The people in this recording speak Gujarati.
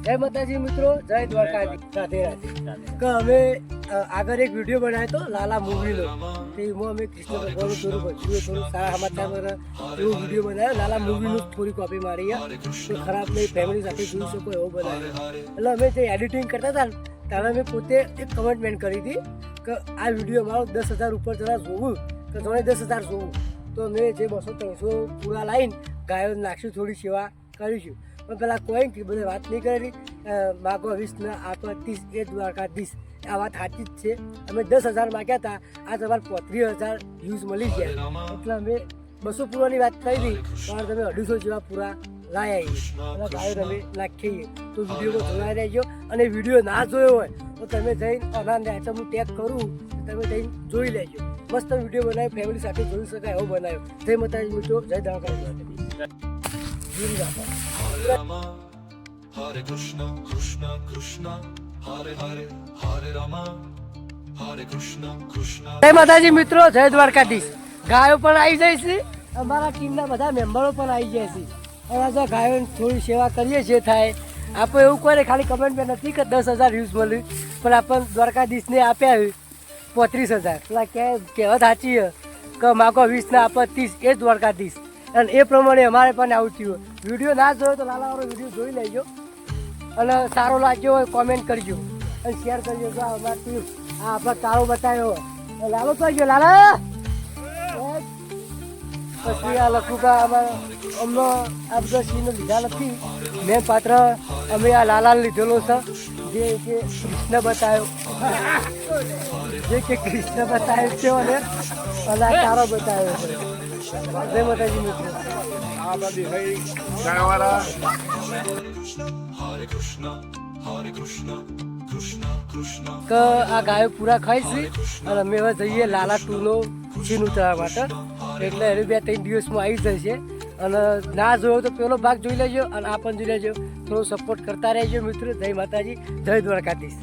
જય માતાજી મિત્રો, જય દ્વારકાધીશ, રાધે રાધે. કે અમે આગળ એક વિડીયો બનાવ્યો હતો લાલા મૂવીનો. એમાં અમે કૃષ્ણ ભગવાનનું થોડું ભજ્યું, થોડું સારા સમાચાર એવો વિડીયો બનાવ્યો. લાલા મૂવીનું થોડી કોપી મારી તો ખરાબ નહીં, ફેમિલી સાથે જોઈ શકો એવો બનાવ્યો. એટલે અમે જે એડિટિંગ કરતા હતા ને ત્યારે અમે પોતે એક કમેન્ટમેન્ટ કરી હતી કે આ વિડીયો અમારો 10,000 ઉપર જરા જોવું, તો તમે 10,000 જોવું. તો મેં જે 200-300 પૂરા લાવીને ગાયો નાખશું, થોડી સેવા કરીશું. પણ પેલા કોઈ બધે વાત નહીં કરેલી, માગો 20 ને આપો 30 એ દ્વારકાધીશ. આ વાત સાચી જ છે. અમે 10,000 માગ્યા હતા, આ તમારે 35,000 વ્યૂઝ મળી ગયા. એટલે અમે 200 પૂરાની વાત કરી હતી, પણ તમે 250 જેવા પૂરા લાવ્યા અને ગાયો તમે નાખીએ. તો વિડીયોમાં જોડાઈ રહેજો. અને વિડીયો ના જોયો હોય તો તમે જઈને આનંદ આઈટમ હું ટેગ કરું, તમે જઈને જોઈ લેજો. મસ્ત વિડીયો બનાવ્યો, ફેમિલી સાથે જોઈ શકાય એવો બનાવ્યો. જય માતાજી મિત્રો, જય Dwarkadhish. Hare Krishna, Krishna Krishna, Hare Hare, Hare Rama, Hare Krishna, Krishna. જય માતાજી મિત્રો, જય દ્વારકાધીશ. ગાયો પણ આવી જાય છે, અમારા ટીમના બધા મેમ્બરો પણ આવી જાય છે. અને જો ગાયોની થોડી સેવા કરીએ જે થાય. આપણે એવું કરે ખાલી કમેન્ટમાં નથી કે 10,000 વ્યૂઝ મળ્યું, પણ આપણને દ્વારકાધીશને આપ્યા 35,000. પેલા કહેવત સાચી કે માગો 20 ને આપો 30 એ જ દ્વારકાધીશ. અને એ પ્રમાણે અમારે પણ આવું થયું. વિડીયો ના જોયો તો લાલાવાળો વિડીયો જોઈ લેજો, અને સારો લાગ્યો હોય કોમેન્ટ કરજો અને શેર કરજો. તો અમારથી આ આપણો તારો બતાવ્યો લાલો તો ગયો લાલા. પછી આ લખુબા અમારા અમને આ બધા સીનો લીધા નથી. મેં પાત્ર અમે આ લાલાને લીધેલો છે, જે કે કૃષ્ણ બતાવ્યો, જે કે કૃષ્ણ બતાવ્યો છે અને આ તારો બતાવ્યો છે. જય માતાજી મિત્રો. કે આ ગાયો પૂરા ખાય છે અને અમે હવે જઈએ લાલા 2નો સીન ઉતારવા માટે. એટલે એને 2-3 દિવસમાં આવી જશે. અને ના જોયો તો પેલો ભાગ જોઈ લેજો અને આ પણ જોઈ લેજો. થોડો સપોર્ટ કરતા રહેજો મિત્રો. જય માતાજી, જય દ્વારકાધીશ.